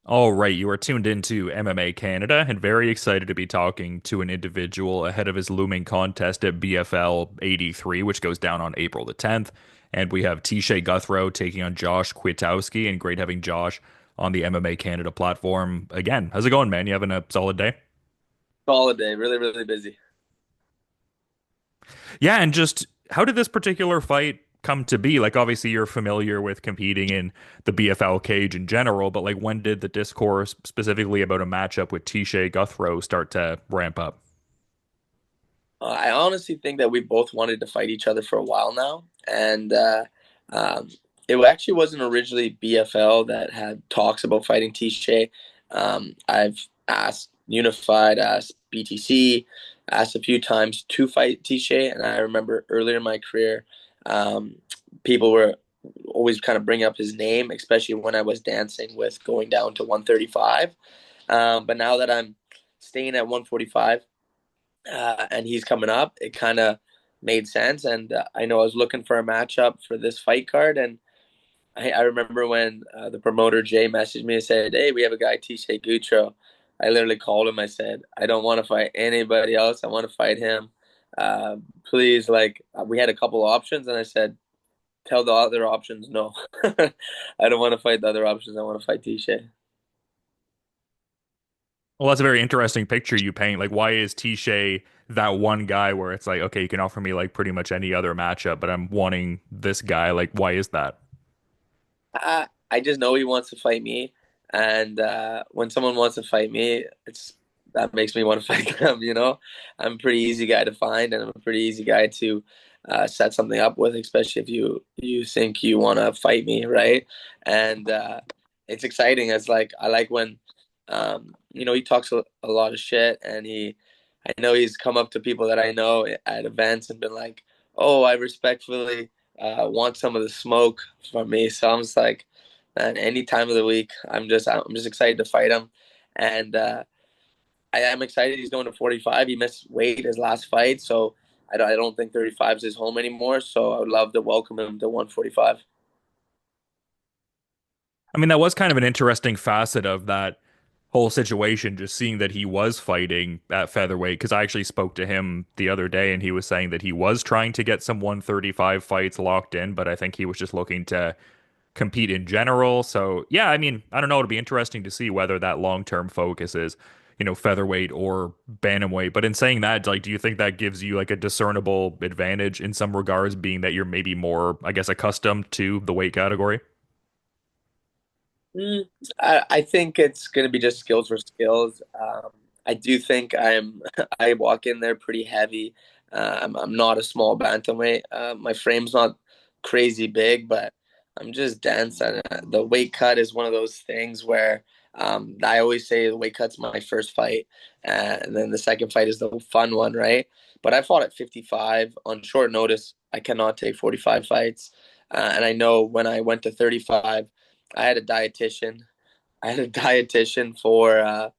All right, you are tuned into MMA Canada and very excited to be talking to an individual ahead of his looming contest at BFL 83, which goes down on April the 10th. And we have Teshya Gouthro taking on Josh Kwiatowski, and great having Josh on the MMA Canada platform again. How's it going, man? You having a solid day? Solid day, really, really busy. Yeah, and just how did this particular fight come to be? Like, obviously, you're familiar with competing in the BFL cage in general, but like, when did the discourse specifically about a matchup with Teshya Gouthro start to ramp up? I honestly think that we both wanted to fight each other for a while now, and um, it actually wasn't originally BFL that had talks about fighting Tisha. I've asked Unified, asked BTC, asked a few times to fight Tisha, and I remember earlier in my career, um, people were always kind of bringing up his name, especially when I was dancing with going down to 135. But now that I'm staying at 145, and he's coming up, it kind of made sense. And I know I was looking for a matchup for this fight card, and I remember when the promoter Jay messaged me and said, "Hey, we have a guy Teshya Gouthro." I literally called him. I said, "I don't want to fight anybody else. I want to fight him. Please." Like we had a couple options, and I said, "Tell the other options no. I don't want to fight the other options. I want to fight Teshya." Well, that's a very interesting picture you paint. Like, why is Teshea that one guy where it's like, okay, you can offer me like pretty much any other matchup, but I'm wanting this guy. Like, why is that? I just know he wants to fight me, and when someone wants to fight me, it's that makes me want to fight them. I'm a pretty easy guy to find, and I'm a pretty easy guy to set something up with, especially if you think you want to fight me, right? And it's exciting. It's like I like when he talks a lot of shit, and I know he's come up to people that I know at events and been like, "Oh, I respectfully." Want some of the smoke from me. So I'm just like, man, any time of the week, I'm just excited to fight him, and I am excited he's going to 45. He missed weight his last fight, so I don't think 35 is his home anymore. So I would love to welcome him to 145. I mean, that was kind of an interesting facet of that whole situation, just seeing that he was fighting at featherweight. Because I actually spoke to him the other day, and he was saying that he was trying to get some 135 fights locked in, but I think he was just looking to compete in general. So yeah, I mean, I don't know. It'll be interesting to see whether that long-term focus is, featherweight or bantamweight. But in saying that, like, do you think that gives you like a discernible advantage in some regards, being that you're maybe more, I guess, accustomed to the weight category? Mm, I think it's going to be just skills for skills. I do think I walk in there pretty heavy. I'm not a small bantamweight. My frame's not crazy big, but I'm just dense. And the weight cut is one of those things where I always say the weight cut's my first fight, and then the second fight is the fun one, right? But I fought at 55 on short notice. I cannot take 45 fights, and I know when I went to 35. I had a dietitian. I had a dietitian for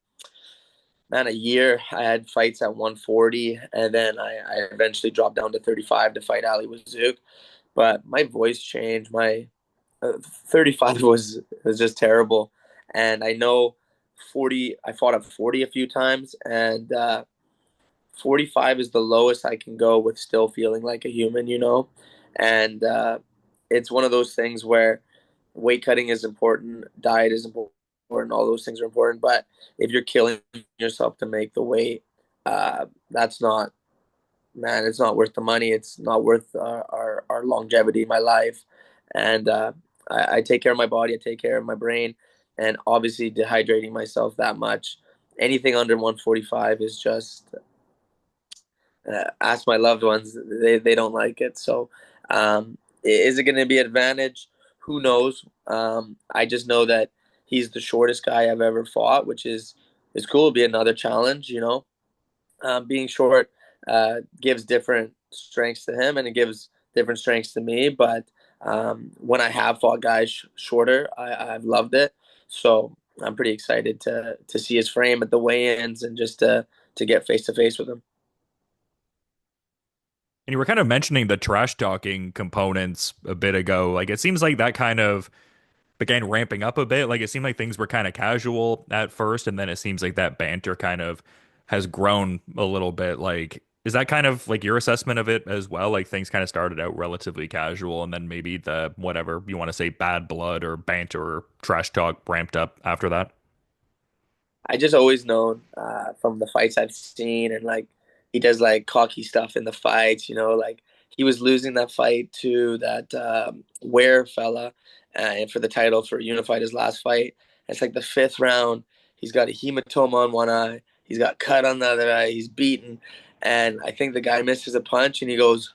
man a year. I had fights at 140, and then I eventually dropped down to 35 to fight Ali Wazook. But my voice changed. My 35 was just terrible, and I know 40. I fought at 40 a few times, and 45 is the lowest I can go with still feeling like a human. And it's one of those things where weight cutting is important, diet is important, all those things are important. But if you're killing yourself to make the weight, that's not, man, it's not worth the money. It's not worth our longevity, my life. And I take care of my body, I take care of my brain, and obviously dehydrating myself that much. Anything under 145 is just ask my loved ones, they don't like it. So is it going to be an advantage? Who knows? I just know that he's the shortest guy I've ever fought, which is cool. It'll be another challenge. Being short gives different strengths to him, and it gives different strengths to me. But when I have fought guys shorter, I've loved it. So I'm pretty excited to see his frame at the weigh-ins and just to get face to face with him. And you were kind of mentioning the trash talking components a bit ago. Like, it seems like that kind of began ramping up a bit. Like it seemed like things were kind of casual at first, and then it seems like that banter kind of has grown a little bit. Like, is that kind of like your assessment of it as well? Like things kind of started out relatively casual, and then maybe the whatever you want to say, bad blood or banter or trash talk ramped up after that. I just always known from the fights I've seen, and like he does like cocky stuff in the fights, like he was losing that fight to that Ware fella, and for the title for Unified his last fight. It's like the fifth round. He's got a hematoma on one eye. He's got cut on the other eye. He's beaten, and I think the guy misses a punch, and he goes,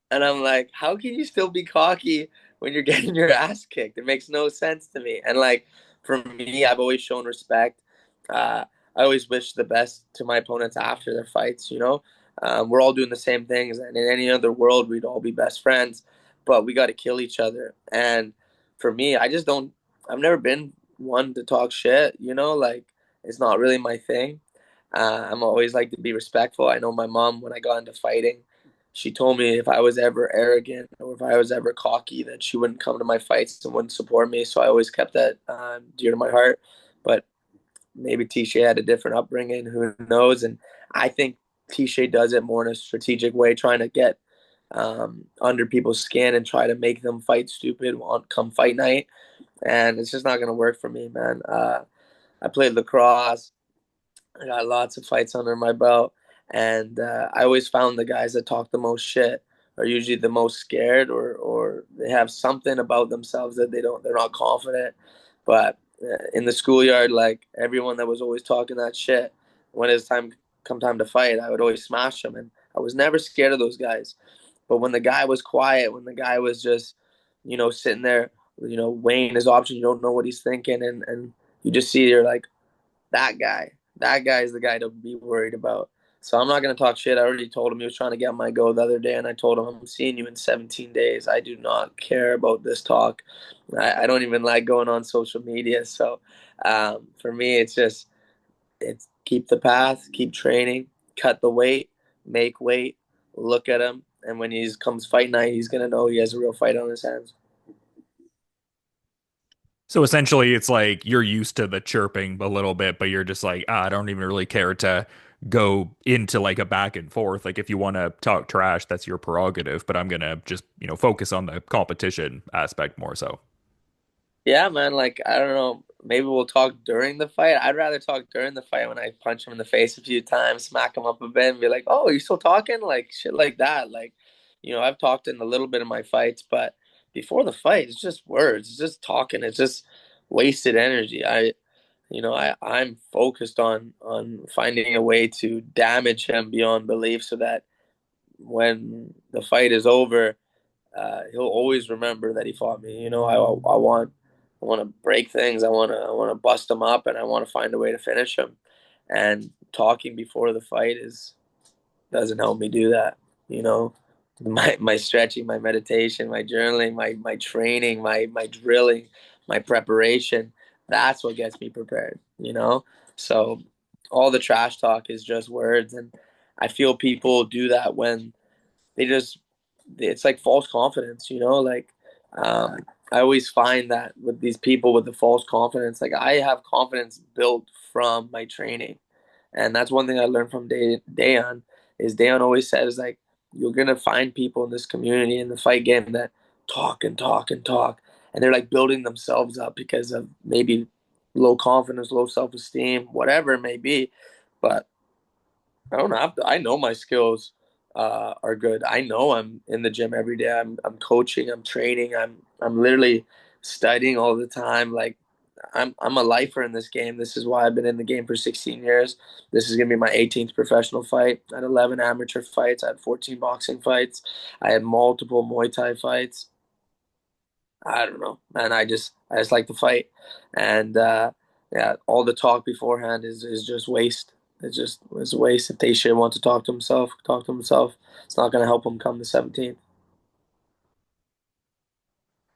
and I'm like, how can you still be cocky when you're getting your ass kicked? It makes no sense to me. And like for me, I've always shown respect. I always wish the best to my opponents after their fights. We're all doing the same things, and in any other world, we'd all be best friends. But we got to kill each other. And for me, I just don't. I've never been one to talk shit. Like it's not really my thing. I'm always like to be respectful. I know my mom when I got into fighting she told me if I was ever arrogant or if I was ever cocky, that she wouldn't come to my fights and wouldn't support me. So I always kept that dear to my heart. But maybe Teshya had a different upbringing. Who knows? And I think Teshya does it more in a strategic way, trying to get under people's skin and try to make them fight stupid on come fight night. And it's just not going to work for me, man. I played lacrosse. I got lots of fights under my belt, and I always found the guys that talk the most shit are usually the most scared, or they have something about themselves that they're not confident. But in the schoolyard, like everyone that was always talking that shit, when it's time to fight, I would always smash them, and I was never scared of those guys. But when the guy was quiet, when the guy was just, sitting there, weighing his options, you don't know what he's thinking, and you just see you're like that guy. That guy is the guy to be worried about. So I'm not going to talk shit. I already told him he was trying to get my go the other day, and I told him I'm seeing you in 17 days. I do not care about this talk. I don't even like going on social media. So for me, it's keep the path, keep training, cut the weight, make weight, look at him, and when he comes fight night, he's going to know he has a real fight on his hands. So essentially, it's like you're used to the chirping a little bit, but you're just like, I don't even really care to go into like a back and forth. Like if you want to talk trash, that's your prerogative, but I'm gonna just, focus on the competition aspect more so. Yeah, man. Like I don't know. Maybe we'll talk during the fight. I'd rather talk during the fight when I punch him in the face a few times, smack him up a bit, and be like, "Oh, you still talking?" Like shit like that. Like, I've talked in a little bit of my fights, but before the fight, it's just words. It's just talking. It's just wasted energy. I'm focused on finding a way to damage him beyond belief, so that when the fight is over he'll always remember that he fought me. I want to break things. I want to bust him up, and I want to find a way to finish him. And talking before the fight is doesn't help me do that. You know, my stretching, my meditation, my journaling, my training, my drilling, my preparation. That's what gets me prepared. So all the trash talk is just words, and I feel people do that when they just it's like false confidence, like um, I always find that with these people with the false confidence, like I have confidence built from my training, and that's one thing I learned from Dayon is Dayon always says like you're gonna find people in this community in the fight game that talk and talk and talk, and they're like building themselves up because of maybe low confidence, low self esteem, whatever it may be, but I don't have to. I know my skills are good. I know I'm in the gym every day. I'm coaching. I'm training. I'm literally studying all the time. Like I'm a lifer in this game. This is why I've been in the game for 16 years. This is gonna be my 18th professional fight. I had 11 amateur fights. I had 14 boxing fights. I had multiple Muay Thai fights. I don't know, man. I just like to fight, and yeah, all the talk beforehand is just waste. It's a waste. If Teixeira wants to talk to himself, talk to himself. It's not going to help him come the 17th.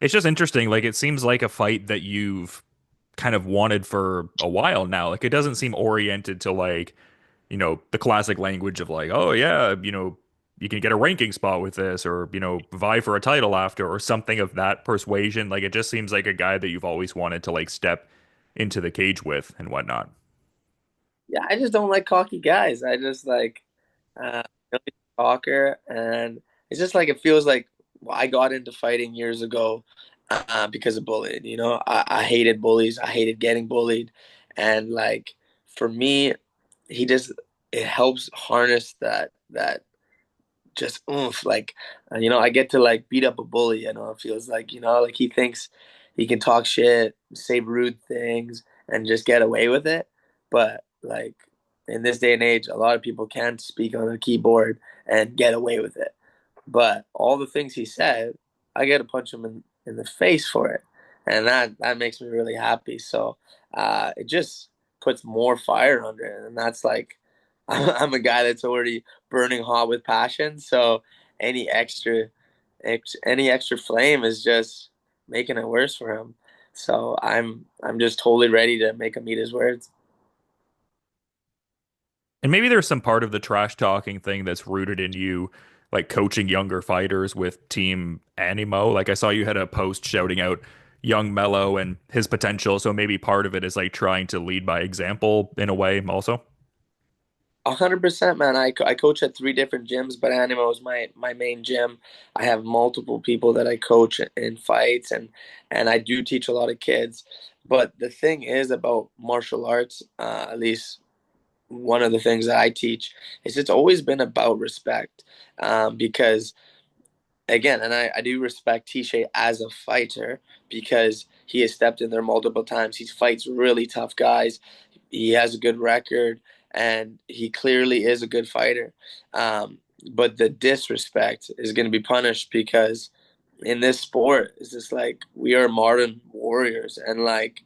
It's just interesting. Like it seems like a fight that you've kind of wanted for a while now. Like it doesn't seem oriented to like, the classic language of like, oh yeah, you can get a ranking spot with this, or vie for a title after, or something of that persuasion. Like it just seems like a guy that you've always wanted to like step into the cage with and whatnot. Yeah, I just don't like cocky guys. I just like really talker, and it's just like it feels like I got into fighting years ago because of bullying. I hated bullies. I hated getting bullied, and like for me, he just it helps harness that just oomph. Like, I get to like beat up a bully. It feels like like he thinks he can talk shit, say rude things, and just get away with it. But like in this day and age, a lot of people can't speak on a keyboard and get away with it. But all the things he said, I get to punch him in the face for it, and that makes me really happy. So it just puts more fire under it, and that's like I'm a guy that's already burning hot with passion. So any extra, any extra flame is just making it worse for him. So I'm just totally ready to make him eat his words. And maybe there's some part of the trash talking thing that's rooted in you, like coaching younger fighters with Team Animo. Like I saw you had a post shouting out young Mello and his potential. So maybe part of it is like trying to lead by example in a way, also. 100%, man. I coach at three different gyms, but Animo is my main gym. I have multiple people that I coach in fights, and I do teach a lot of kids. But the thing is about martial arts, at least one of the things that I teach, is it's always been about respect. Because again, and I do respect Tisha as a fighter because he has stepped in there multiple times. He fights really tough guys. He has a good record, and he clearly is a good fighter. But the disrespect is going to be punished because in this sport, it's just like we are modern warriors, and like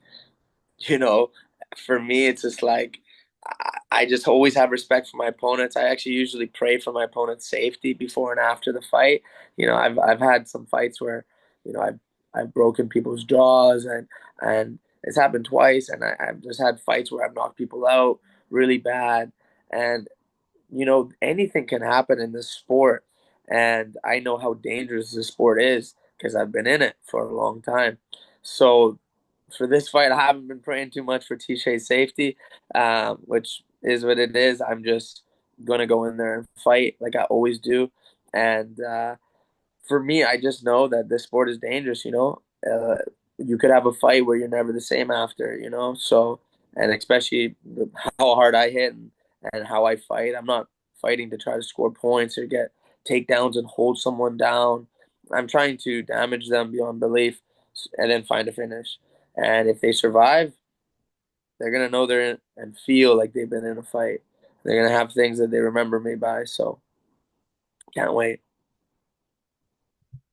you know, for me, it's just like I just always have respect for my opponents. I actually usually pray for my opponent's safety before and after the fight. I've had some fights where, I've broken people's jaws, and it's happened twice, and I've just had fights where I've knocked people out really bad, and anything can happen in this sport, and I know how dangerous this sport is because I've been in it for a long time. So for this fight, I haven't been praying too much for Tisha's safety, which is what it is. I'm just gonna go in there and fight like I always do, and for me, I just know that this sport is dangerous. You could have a fight where you're never the same after. So and especially how hard I hit and how I fight. I'm not fighting to try to score points or get takedowns and hold someone down. I'm trying to damage them beyond belief and then find a finish. And if they survive, they're gonna know they're in and feel like they've been in a fight. They're gonna have things that they remember me by. So can't wait.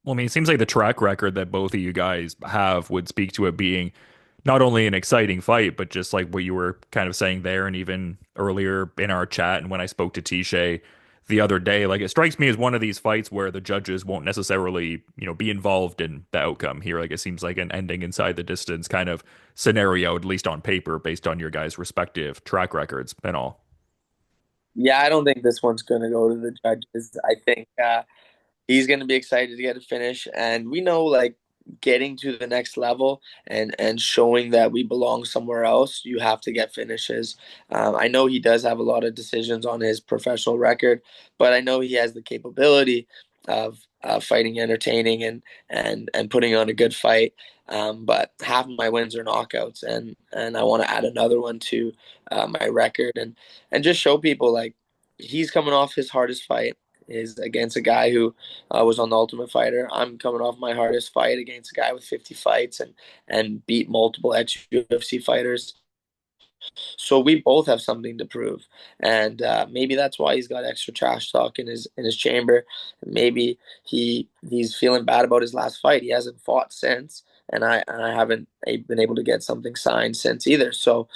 Well, I mean, it seems like the track record that both of you guys have would speak to it being not only an exciting fight, but just like what you were kind of saying there, and even earlier in our chat, and when I spoke to Tisha the other day, like it strikes me as one of these fights where the judges won't necessarily, be involved in the outcome here. Like it seems like an ending inside the distance kind of scenario, at least on paper, based on your guys' respective track records and all. Yeah, I don't think this one's gonna go to the judges. I think he's going to be excited to get a finish, and we know like getting to the next level and showing that we belong somewhere else, you have to get finishes. I know he does have a lot of decisions on his professional record, but I know he has the capability of fighting entertaining and putting on a good fight. But half of my wins are knockouts, and I want to add another one to my record, and just show people like he's coming off his hardest fight is against a guy who was on the Ultimate Fighter. I'm coming off my hardest fight against a guy with 50 fights and beat multiple ex UFC fighters. So we both have something to prove, and maybe that's why he's got extra trash talk in his chamber. Maybe he's feeling bad about his last fight. He hasn't fought since, and I haven't been able to get something signed since either. So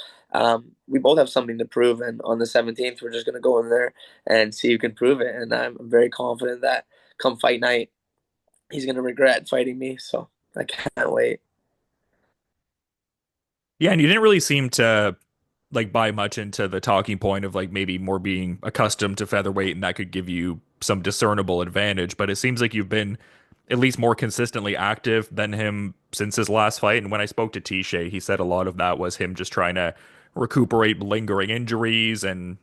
we both have something to prove, and on the 17th, we're just gonna go in there and see who can prove it. And I'm very confident that come fight night, he's gonna regret fighting me. So I can't wait. Yeah, and you didn't really seem to like buy much into the talking point of like maybe more being accustomed to featherweight and that could give you some discernible advantage. But it seems like you've been at least more consistently active than him since his last fight. And when I spoke to Teshya, he said a lot of that was him just trying to recuperate lingering injuries and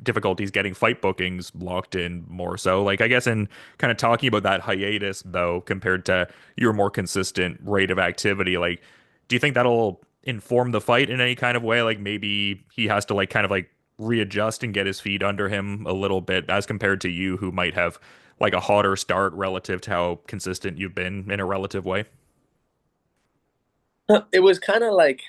difficulties getting fight bookings locked in more so. Like I guess in kind of talking about that hiatus though, compared to your more consistent rate of activity, like do you think that'll inform the fight in any kind of way? Like maybe he has to like kind of like readjust and get his feet under him a little bit as compared to you who might have like a hotter start relative to how consistent you've been in a relative way. It was kind of like,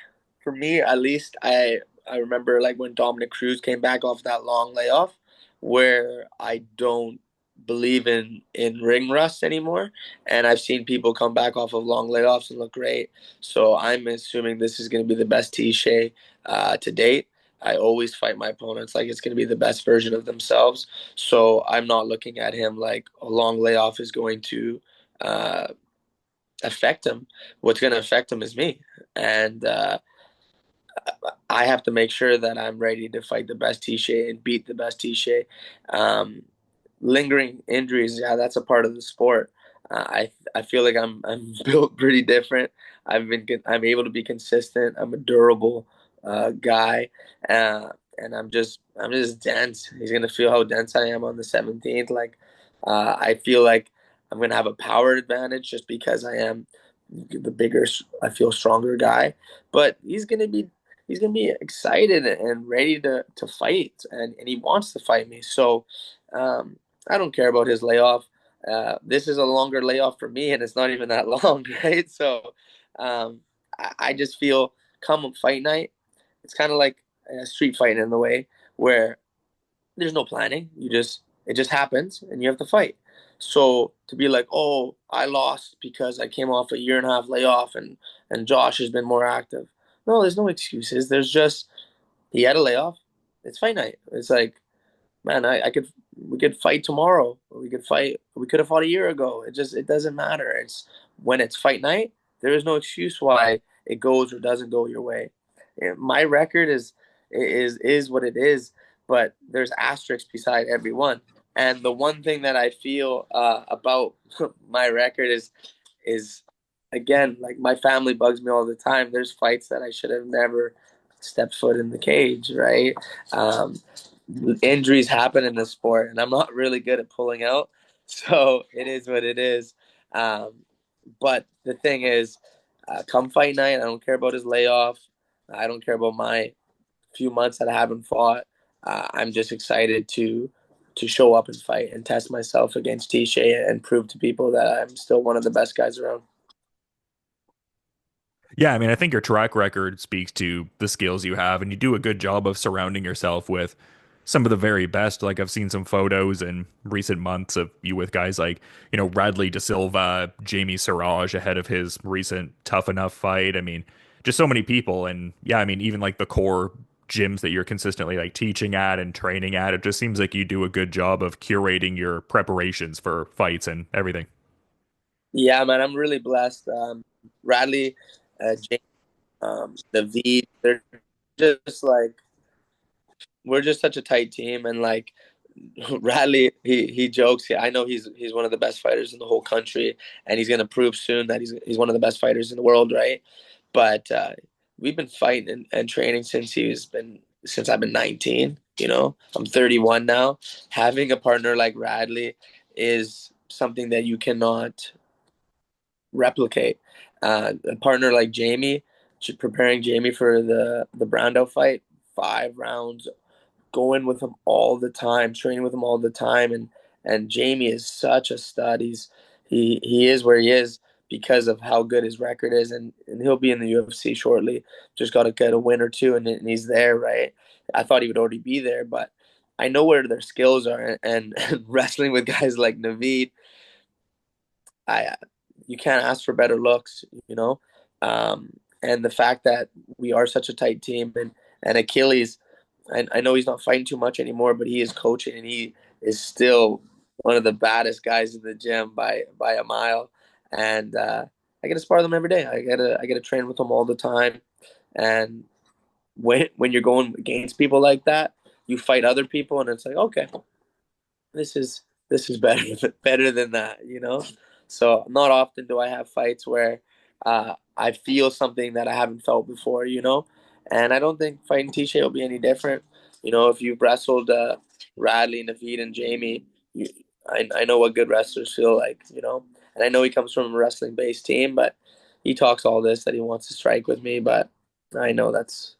for me at least, I remember like when Dominic Cruz came back off that long layoff, where I don't believe in ring rust anymore, and I've seen people come back off of long layoffs and look great. So I'm assuming this is going to be the best T-Shay to date. I always fight my opponents like it's going to be the best version of themselves. So I'm not looking at him like a long layoff is going to uh, affect him. What's going to affect him is me. And I have to make sure that I'm ready to fight the best Tisha and beat the best Tisha. Um, Lingering injuries, yeah, that's a part of the sport. I feel like I'm built pretty different. I'm able to be consistent. I'm a durable guy, and I'm just dense. He's gonna feel how dense I am on the 17th. Like I feel like I'm gonna have a power advantage just because I am the bigger, I feel stronger guy. But he's gonna be excited and ready to fight, and he wants to fight me. So um, I don't care about his layoff. This is a longer layoff for me, and it's not even that long, right? So I just feel come fight night, it's kind of like a street fight in the way where there's no planning. It just happens, and you have to fight. So to be like, oh, I lost because I came off a year and a half layoff, and Josh has been more active. No, there's no excuses. There's just he had a layoff. It's fight night. It's like, man, I could we could fight tomorrow. We could have fought a year ago. It doesn't matter. It's when it's fight night, there is no excuse why it goes or doesn't go your way. My record is what it is, but there's asterisks beside every one. And the one thing that I feel about my record is again, like my family bugs me all the time. There's fights that I should have never stepped foot in the cage, right? Um, Injuries happen in the sport, and I'm not really good at pulling out. So it is what it is. Um, but the thing is, come fight night, I don't care about his layoff. I don't care about my few months that I haven't fought. I'm just excited to show up and fight and test myself against Tisha and prove to people that I'm still one of the best guys around. Yeah, I mean, I think your track record speaks to the skills you have, and you do a good job of surrounding yourself with some of the very best. Like I've seen some photos in recent months of you with guys like, Radley De Silva, Jamie Siraj ahead of his recent Tough Enough fight. I mean, just so many people. And yeah, I mean, even like the core gyms that you're consistently like teaching at and training at, it just seems like you do a good job of curating your preparations for fights and everything. Yeah, man, I'm really blessed. Radley, James, David, they're just like we're just such a tight team, and like Radley, he jokes. Yeah, I know he's one of the best fighters in the whole country, and he's gonna prove soon that he's one of the best fighters in the world, right? But we've been fighting and training since I've been 19. I'm 31 now. Having a partner like Radley is something that you cannot replicate. A partner like Jamie, preparing Jamie for the Brando fight, 5 rounds, going with him all the time, training with him all the time, and Jamie is such a stud. He is where he is because of how good his record is, and he'll be in the UFC shortly. Just got to get a win or two, and he's there, right? I thought he would already be there, but I know where their skills are, and wrestling with guys like Naveed, I you can't ask for better looks, and the fact that we are such a tight team, and Achilles, I know he's not fighting too much anymore, but he is coaching, and he is still one of the baddest guys in the gym by a mile. And I get to spar them every day. I get to train with them all the time. And when you're going against people like that, you fight other people, and it's like, okay, this is this is better better than that. So not often do I have fights where I feel something that I haven't felt before. And I don't think fighting Tisha will be any different. If you've wrestled Radley, Naveed, and Jamie, I know what good wrestlers feel like. And I know he comes from a wrestling based team, but he talks all this that he wants to strike with me, but I know that's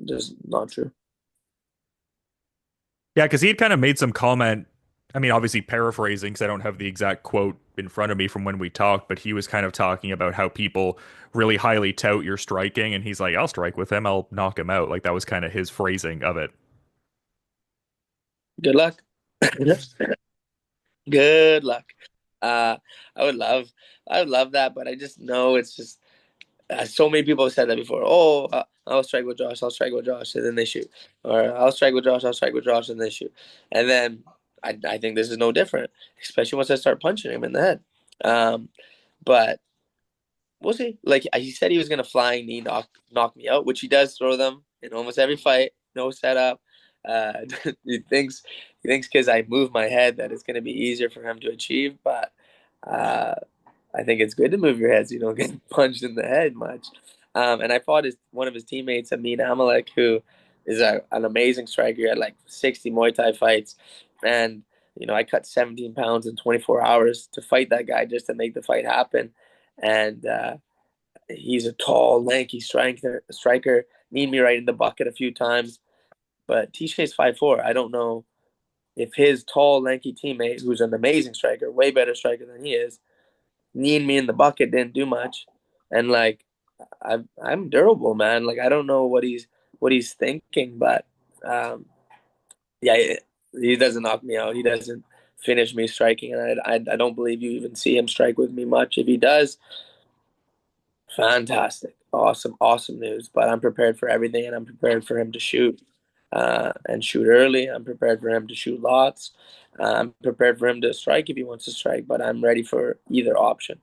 just not true. Yeah, because he had kind of made some comment. I mean, obviously paraphrasing because I don't have the exact quote in front of me from when we talked, but he was kind of talking about how people really highly tout your striking, and he's like, "I'll strike with him, I'll knock him out." Like that was kind of his phrasing of it. Good luck. Good luck. Uh, I would love, I would love that, but I just know it's just so many people have said that before. Oh, I'll strike with Josh. I'll strike with Josh, and then they shoot. Or I'll strike with Josh. I'll strike with Josh, and they shoot. And then I think this is no different, especially once I start punching him in the head. Um, but we'll see. Like he said, he was gonna flying knee knock me out, which he does throw them in almost every fight. No setup. Uh, he thinks because I move my head that it's gonna be easier for him to achieve, but uh, I think it's good to move your head so you don't get punched in the head much. And I fought one of his teammates, Amin Amalek, who is an amazing striker. He had like 60 Muay Thai fights, and I cut 17 pounds in 24 hours to fight that guy just to make the fight happen. And he's a tall, lanky striker. Need me right in the bucket a few times, but Tishay's 5'4". I don't know if his tall, lanky teammate, who's an amazing striker, way better striker than he is, need me in the bucket didn't do much. And like I'm durable, man. Like I don't know what he's thinking, but um, yeah, he doesn't knock me out. He doesn't finish me striking, and I don't believe you even see him strike with me much. If he does, fantastic, awesome, awesome news. But I'm prepared for everything, and I'm prepared for him to shoot and shoot early. I'm prepared for him to shoot lots. I'm prepared for him to strike if he wants to strike, but I'm ready for either option.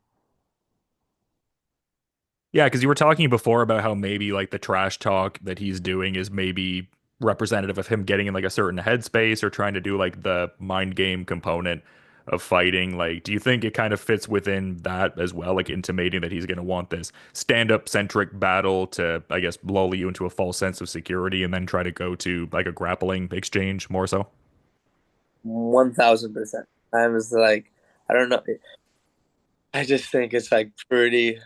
Yeah, because you were talking before about how maybe like the trash talk that he's doing is maybe representative of him getting in like a certain headspace or trying to do like the mind game component of fighting. Like, do you think it kind of fits within that as well, like intimating that he's going to want this stand-up centric battle to, I guess, lull you into a false sense of security and then try to go to like a grappling exchange more so? 1,000%. I was like, I don't know. I just think it's like pretty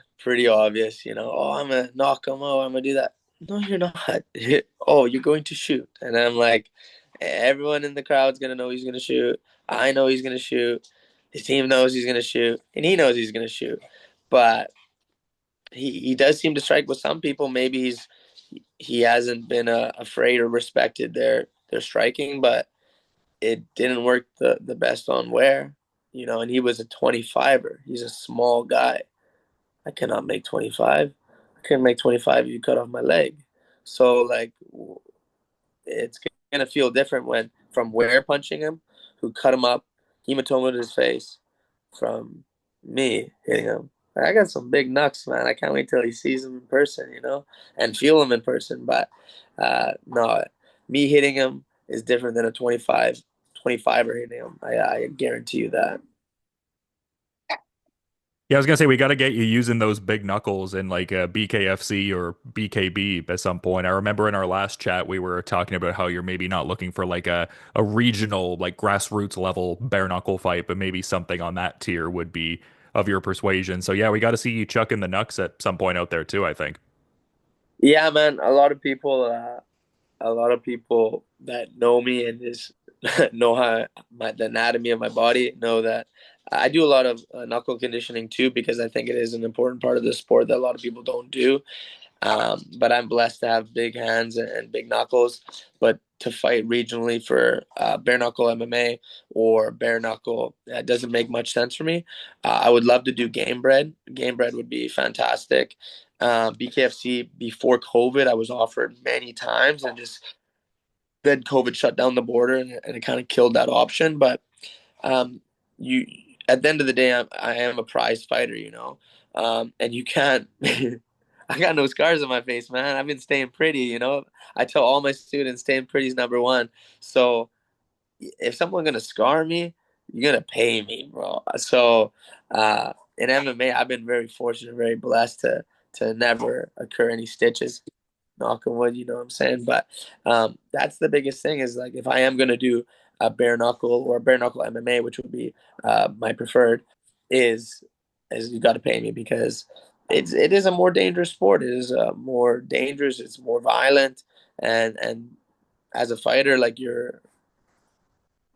obvious. Oh, I'm gonna knock him. Oh, I'm gonna do that. No, you're not. Oh, you're going to shoot. And I'm like, everyone in the crowd's gonna know he's gonna shoot. I know he's gonna shoot. His team knows he's gonna shoot, and he knows he's gonna shoot. But he does seem to strike with some people. Maybe he hasn't been afraid or respected their striking, but it didn't work the best on Ware. And he was a 25er. He's a small guy. I cannot make 25. I couldn't make 25 if you cut off my leg. So like it's gonna feel different when from Ware punching him, who cut him up, hematoma to his face, from me hitting him. I got some big knucks, man. I can't wait till he sees them in person, and feel them in person. But no, me hitting him is different than a 25er hitting him. I guarantee you that. Yeah, I was gonna say we got to get you using those big knuckles in like a BKFC or BKB at some point. I remember in our last chat we were talking about how you're maybe not looking for like a regional like grassroots level bare knuckle fight, but maybe something on that tier would be of your persuasion. So yeah, we got to see you chucking the knucks at some point out there too, I think. Yeah, man. A lot of people that know me and just know how the anatomy of my body know that I do a lot of knuckle conditioning too because I think it is an important part of the sport that a lot of people don't do. But I'm blessed to have big hands and big knuckles. But to fight regionally for bare knuckle MMA or bare knuckle, that doesn't make much sense for me. I would love to do game bred. Game bred would be fantastic. BKFC before COVID, I was offered many times, and just then COVID shut down the border, and it kind of killed that option. But um, you, at the end of the day, I am a prize fighter, and you can't. I got no scars on my face, man. I've been staying pretty. I tell all my students staying pretty is number one. So if someone's gonna scar me, you're gonna pay me, bro. So in MMA, I've been very fortunate, very blessed to never occur any stitches. Knock on wood, you know what I'm saying? But that's the biggest thing is like if I am gonna do a bare knuckle or a bare knuckle MMA, which would be my preferred, is is you got to pay me because it is a more dangerous sport. It is more dangerous. It's more violent, and as a fighter, like your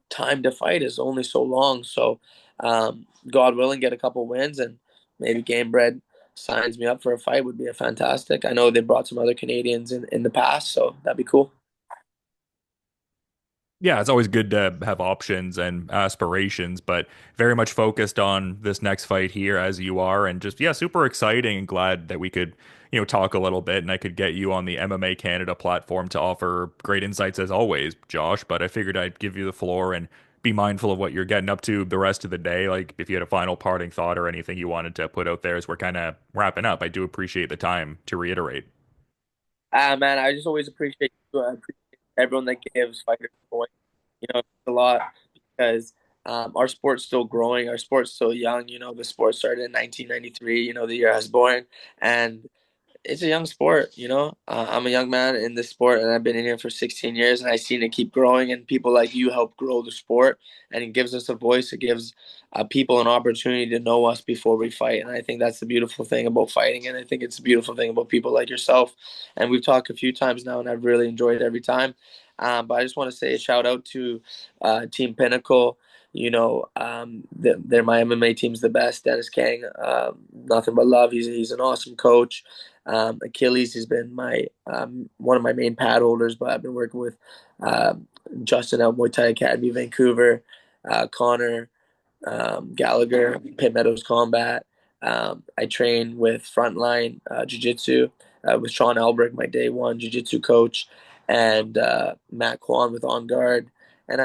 time to fight is only so long. So, God willing, get a couple wins and maybe Game Bread signs me up for a fight would be a fantastic. I know they brought some other Canadians in the past, so that'd be cool. Yeah, it's always good to have options and aspirations, but very much focused on this next fight here as you are, and just yeah, super exciting and glad that we could, talk a little bit and I could get you on the MMA Canada platform to offer great insights as always, Josh. But I figured I'd give you the floor and be mindful of what you're getting up to the rest of the day. Like if you had a final parting thought or anything you wanted to put out there as we're kind of wrapping up, I do appreciate the time to reiterate. Man, I just always appreciate you. I appreciate everyone that gives fighters a voice. It's a lot because our sport's still growing. Our sport's still young. The sport started in 1993. The year I was born, and it's a young sport. I'm a young man in this sport, and I've been in here for 16 years, and I've seen it keep growing. And people like you help grow the sport, and it gives us a voice. It gives people an opportunity to know us before we fight. And I think that's the beautiful thing about fighting, and I think it's a beautiful thing about people like yourself. And we've talked a few times now, and I've really enjoyed it every time. But I just want to say a shout out to Team Pinnacle. They're my MMA team's the best. Dennis Kang, nothing but love. He's an awesome coach. Achilles has been my one of my main pad holders, but I've been working with Justin at Muay Thai Academy Vancouver, Connor Gallagher, Pit Meadows Combat. I train with Frontline Jiu Jitsu with Sean Albrecht, my day one Jiu Jitsu coach, and Matt Kwan with On Guard.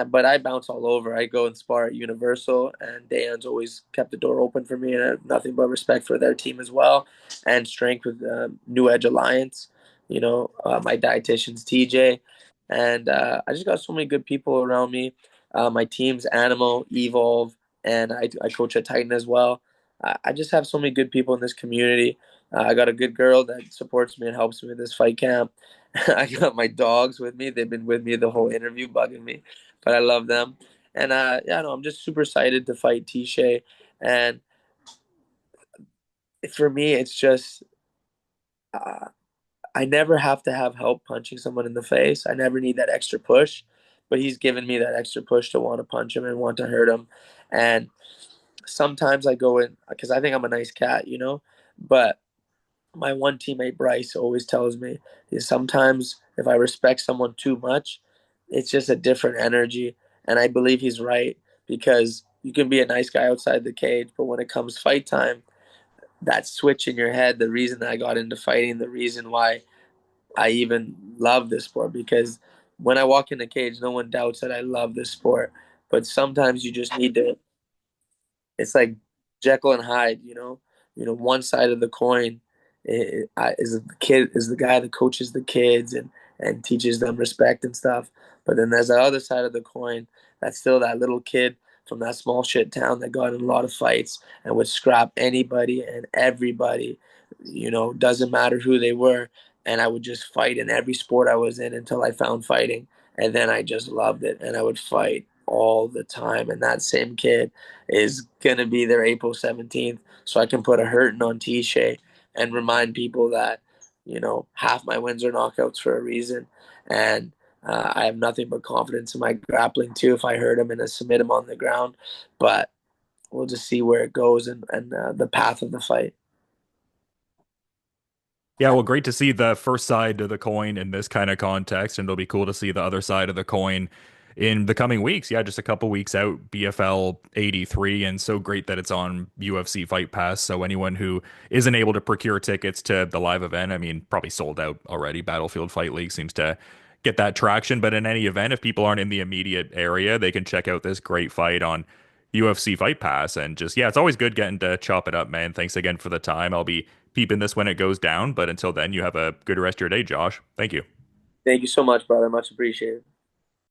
But I bounce all over. I go and spar at Universal, and Dan's always kept the door open for me, and I have nothing but respect for their team as well, and strength with New Edge Alliance. My dietitian's TJ, and I just got so many good people around me. My team's Animal, Evolve, and I coach at Titan as well. I just have so many good people in this community. I got a good girl that supports me and helps me with this fight camp. I got my dogs with me. They've been with me the whole interview, bugging me, but I love them. And yeah, no, I'm just super excited to fight Teshya. And for me, it's just uh, I never have to have help punching someone in the face. I never need that extra push, but he's given me that extra push to want to punch him and want to hurt him. And sometimes I go in because I think I'm a nice cat. But my one teammate Bryce always tells me is sometimes if I respect someone too much, it's just a different energy. And I believe he's right because you can be a nice guy outside the cage, but when it comes fight time, that switch in your head, the reason that I got into fighting, the reason why I even love this sport, because when I walk in the cage, no one doubts that I love this sport. But sometimes you just need to it's like Jekyll and Hyde. One side of the coin is the kid is the guy that coaches the kids and teaches them respect and stuff. But then there's that other side of the coin that's still that little kid from that small shit town that got in a lot of fights and would scrap anybody and everybody. Doesn't matter who they were. And I would just fight in every sport I was in until I found fighting. And then I just loved it. And I would fight all the time. And that same kid is going to be there April 17th. So I can put a hurting on Teshya and remind people that, half my wins are knockouts for a reason. And I have nothing but confidence in my grappling too if I hurt him and I submit him on the ground. But we'll just see where it goes and the path of the fight. Yeah, well, great to see the first side of the coin in this kind of context, and it'll be cool to see the other side of the coin in the coming weeks. Yeah, just a couple weeks out, BFL 83, and so great that it's on UFC Fight Pass. So anyone who isn't able to procure tickets to the live event, I mean, probably sold out already. Battlefield Fight League seems to get that traction, but in any event, if people aren't in the immediate area, they can check out this great fight on UFC Fight Pass. And just, yeah, it's always good getting to chop it up, man. Thanks again for the time. I'll be peeping this when it goes down. But until then, you have a good rest of your day, Josh. Thank you. Thank you so much, brother. Much appreciated.